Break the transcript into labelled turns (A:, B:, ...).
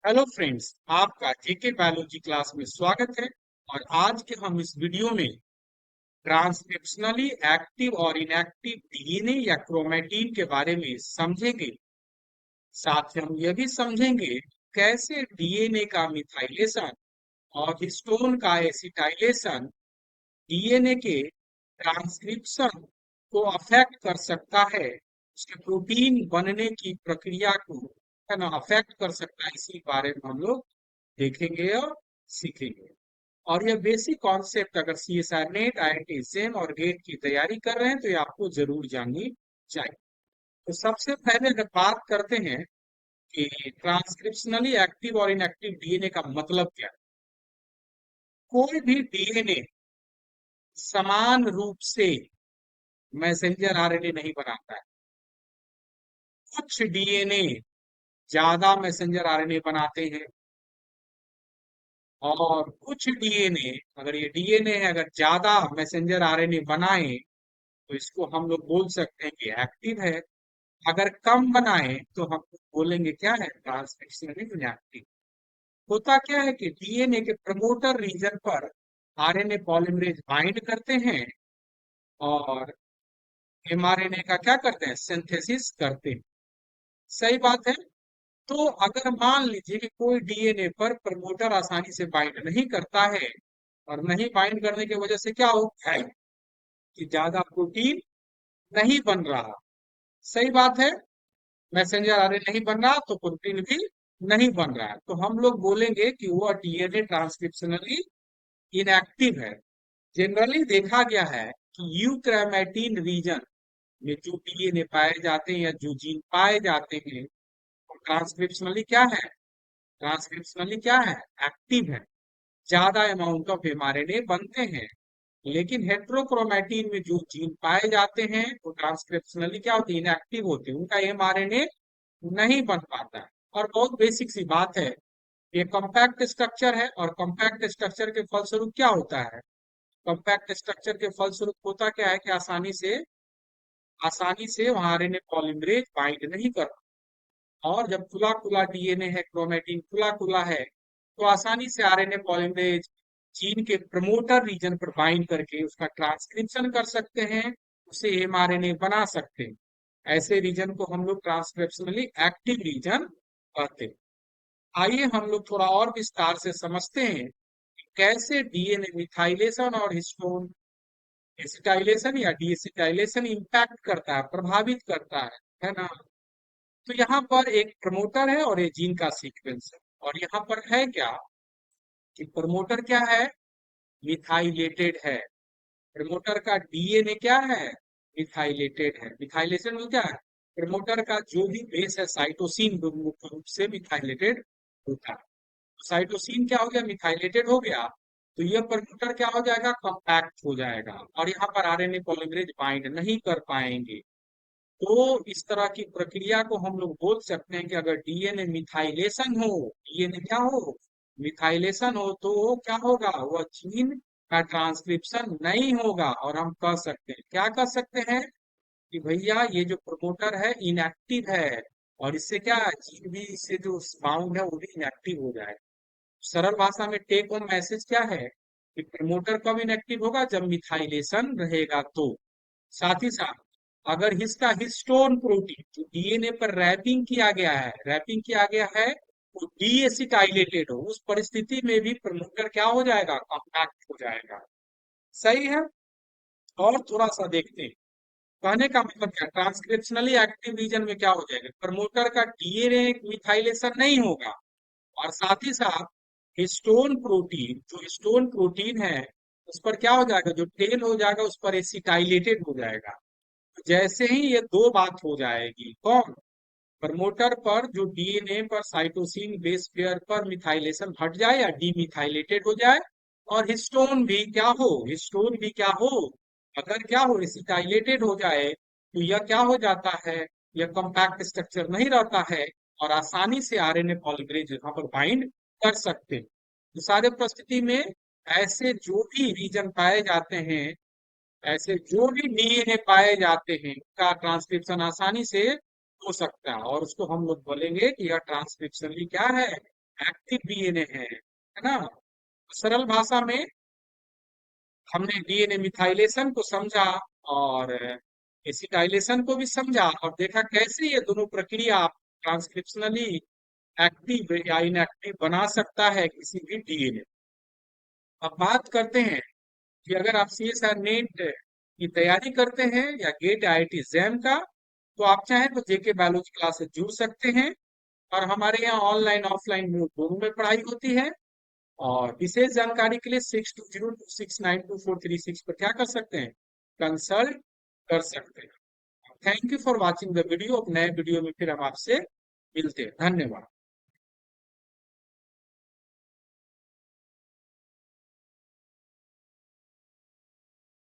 A: Hello friends, आपका जेके biology class में स्वागत है। और आज के हम इस वीडियो में ट्रांसक्रिप्शनली एक्टिव और इनएक्टिव डीएनए या क्रोमैटिन के बारे में समझेंगे। साथ ही हम यह भी समझेंगे कैसे डीएनए का मिथाइलेशन और हिस्टोन का एसिटाइलेशन डीएनए के ट्रांसक्रिप्शन को अफेक्ट कर सकता है, उसके प्रोटीन बनने की प्रक्रिया को है ना अफेक्ट कर सकता है। इसी बारे में हम लोग देखेंगे और सीखेंगे। और यह बेसिक कॉन्सेप्ट अगर सीएसआर नेट, आईआईटी जेम और गेट की तैयारी कर रहे हैं तो ये आपको जरूर जाननी चाहिए। तो सबसे पहले अगर बात करते हैं कि ट्रांसक्रिप्शनली एक्टिव और इनएक्टिव डीएनए का मतलब क्या है। कोई भी डीएनए समान रूप से मैसेंजर आरएनए नहीं बनाता है। कुछ डीएनए ज्यादा मैसेंजर आरएनए बनाते हैं और कुछ डीएनए, अगर ये डीएनए है अगर ज्यादा मैसेंजर आरएनए बनाए तो इसको हम लोग बोल सकते हैं कि एक्टिव है। अगर कम बनाए तो हम बोलेंगे क्या है, ट्रांसक्रिप्शनली इनएक्टिव। होता क्या है कि डीएनए के प्रमोटर रीजन पर आरएनए पॉलीमरेज बाइंड करते हैं और एमआरएनए का क्या करते हैं, सिंथेसिस करते हैं। सही बात है। तो अगर मान लीजिए कि कोई डीएनए पर प्रमोटर आसानी से बाइंड नहीं करता है और नहीं बाइंड करने की वजह से क्या होता है कि ज्यादा प्रोटीन नहीं बन रहा। सही बात है। मैसेंजर आरएनए नहीं बन रहा तो प्रोटीन भी नहीं बन रहा है, तो हम लोग बोलेंगे कि वह डीएनए ट्रांसक्रिप्शनली इनएक्टिव है। जनरली देखा गया है कि यूक्रोमैटिन रीजन में जो डीएनए पाए जाते हैं या जो जीन पाए जाते हैं वो ट्रांसक्रिप्शनली क्या है, ट्रांसक्रिप्शनली क्या है, एक्टिव है। ज्यादा अमाउंट ऑफ एमआरएनए बनते हैं। लेकिन हेट्रोक्रोमैटिन में जो जीन पाए जाते हैं वो ट्रांसक्रिप्शनली क्या होते हैं, इनएक्टिव होते हैं, उनका एमआरएनए नहीं बन पाता है। और बहुत बेसिक सी बात है, ये कॉम्पैक्ट स्ट्रक्चर है और कॉम्पैक्ट स्ट्रक्चर के फलस्वरूप क्या होता है, कॉम्पैक्ट स्ट्रक्चर के फलस्वरूप होता क्या है कि आसानी से वहां आरएनए पॉलीमरेज बाइंड नहीं कर। और जब खुला खुला डीएनए है, क्रोमैटिन खुला खुला है, तो आसानी से आरएनए पॉलीमरेज जीन के प्रमोटर रीजन पर बाइंड करके उसका ट्रांसक्रिप्शन कर सकते हैं, उसे एमआरएनए बना सकते हैं। ऐसे रीजन को हम लोग ट्रांसक्रिप्शनली एक्टिव रीजन कहते हैं। आइए हम लोग थोड़ा और विस्तार से समझते हैं कि कैसे डीएनए मिथाइलेशन और हिस्टोन एसिटाइलेशन या डीएसिटाइलेशन इंपैक्ट करता है, प्रभावित करता है ना। तो यहाँ पर एक प्रमोटर है और एक जीन का सीक्वेंस है। और यहाँ पर है क्या कि प्रमोटर क्या है, मिथाइलेटेड है। प्रमोटर का डीएनए क्या है, मिथाइलेटेड है। मिथाइलेशन में क्या है, प्रमोटर का जो भी बेस है साइटोसिन मुख्य रूप से मिथाइलेटेड होता है। साइटोसिन क्या हो गया, मिथाइलेटेड हो गया, तो यह प्रमोटर क्या हो जाएगा, कॉम्पैक्ट हो जाएगा और यहाँ पर आरएनए पॉलीमरेज बाइंड नहीं कर पाएंगे। तो इस तरह की प्रक्रिया को हम लोग बोल सकते हैं कि अगर डीएनए मिथाइलेशन हो, डीएनए क्या हो, मिथाइलेशन हो, तो वो क्या होगा, वह जीन का ट्रांसक्रिप्शन नहीं होगा और हम कह सकते हैं, क्या कह सकते हैं कि भैया ये जो प्रमोटर है इनएक्टिव है। और इससे क्या है, जीन भी इससे जो बाउंड है वो भी इनएक्टिव हो जाए। सरल भाषा में टेक होम मैसेज क्या है कि प्रमोटर कब इनएक्टिव होगा, जब मिथाइलेशन रहेगा। तो साथ ही साथ अगर इसका हिस्टोन प्रोटीन जो डीएनए पर रैपिंग किया गया है वो डीएसिटाइलेटेड हो, उस परिस्थिति में भी प्रमोटर क्या हो जाएगा, कॉम्पैक्ट हो जाएगा। सही है। और थोड़ा सा देखते हैं, कहने का मतलब क्या, ट्रांसक्रिप्शनली एक्टिव रीजन में क्या हो जाएगा, प्रमोटर का डीएनए मिथाइलेशन नहीं होगा और साथ ही साथ जो हिस्टोन प्रोटीन है उस पर क्या हो जाएगा, जो टेल हो जाएगा उस पर एसिटाइलेटेड हो जाएगा। तो जैसे ही ये दो बात हो जाएगी, कौन, प्रमोटर पर जो डीएनए पर साइटोसिन बेस पेयर पर मिथाइलेशन हट जाए या डीमिथाइलेटेड हो जाए, और हिस्टोन भी क्या हो, अगर क्या हो, एसिटाइलेटेड हो जाए, तो यह क्या हो जाता है, यह कॉम्पैक्ट स्ट्रक्चर नहीं रहता है और आसानी से आरएनए पॉलीमरेज यहाँ पर बाइंड कर सकते हैं। तो सारे परिस्थिति में ऐसे जो भी रीजन पाए जाते हैं, ऐसे जो भी डीएनए पाए जाते हैं का ट्रांसक्रिप्शन आसानी से हो सकता है और उसको हम लोग बोलेंगे कि यह ट्रांसक्रिप्शनली क्या है, एक्टिव डीएनए है ना। सरल भाषा में हमने डीएनए मिथाइलेशन को समझा और एसिटाइलेशन को भी समझा और देखा कैसे ये दोनों प्रक्रिया आप ट्रांसक्रिप्शनली एक्टिव या इनएक्टिव बना सकता है किसी भी डीएनए। अब बात करते हैं कि अगर आप सीएसआर नेट की तैयारी करते हैं या गेट आईआईटी जैम का, तो आप चाहें तो जेके बायोलॉजी क्लास से जुड़ सकते हैं। और हमारे यहाँ ऑनलाइन ऑफलाइन दोनों में पढ़ाई होती है। और विशेष जानकारी के लिए 6202692436 पर क्या कर सकते हैं, कंसल्ट कर सकते हैं। Thank you for watching the video. अब नए वीडियो में फिर हम आपसे मिलते हैं। धन्यवाद।